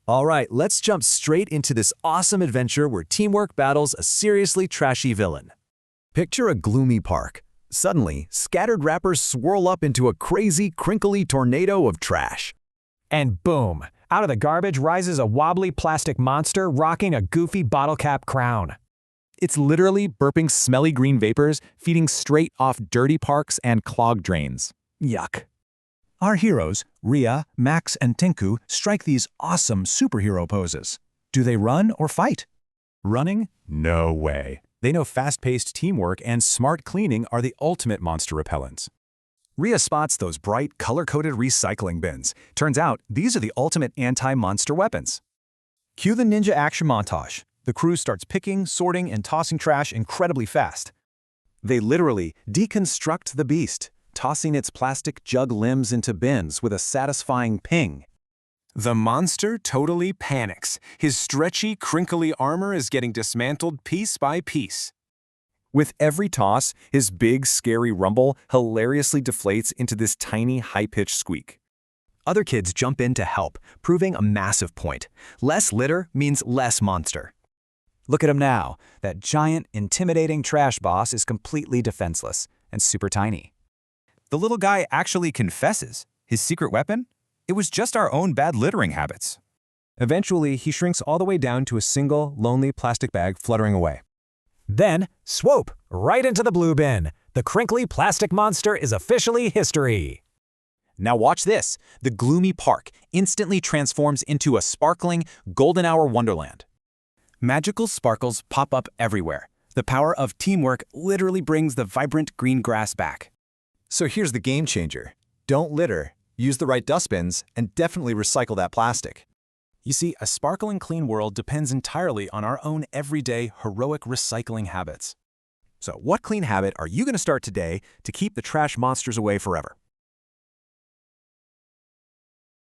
All right, let's jump straight into this awesome adventure where teamwork battles a seriously trashy villain. Picture a gloomy park. Suddenly, scattered wrappers swirl up into a crazy, crinkly tornado of trash. And boom, out of the garbage rises a wobbly plastic monster rocking a goofy bottle cap crown. It's literally burping smelly green vapors, feeding straight off dirty parks and clogged drains. Yuck. Our heroes, Ria, Max, and Tinku, strike these awesome superhero poses. Do they run or fight? Running? No way. They know fast-paced teamwork and smart cleaning are the ultimate monster repellents. Ria spots those bright, color-coded recycling bins. Turns out, these are the ultimate anti-monster weapons. Cue the ninja action montage. The crew starts picking, sorting, and tossing trash incredibly fast. They literally deconstruct the beast, tossing its plastic jug limbs into bins with a satisfying ping. The monster totally panics. His stretchy, crinkly armor is getting dismantled piece by piece. With every toss, his big, scary rumble hilariously deflates into this tiny, high-pitched squeak. Other kids jump in to help, proving a massive point. Less litter means less monster. Look at him now. That giant, intimidating trash boss is completely defenseless and super tiny. The little guy actually confesses. His secret weapon? It was just our own bad littering habits. Eventually, he shrinks all the way down to a single, lonely plastic bag fluttering away. Then, swoop, right into the blue bin. The crinkly plastic monster is officially history. Now watch this. The gloomy park instantly transforms into a sparkling, golden hour wonderland. Magical sparkles pop up everywhere. The power of teamwork literally brings the vibrant green grass back. So here's the game changer. Don't litter, use the right dustbins, and definitely recycle that plastic. You see, a sparkling clean world depends entirely on our own everyday, heroic recycling habits. So what clean habit are you going to start today to keep the trash monsters away forever?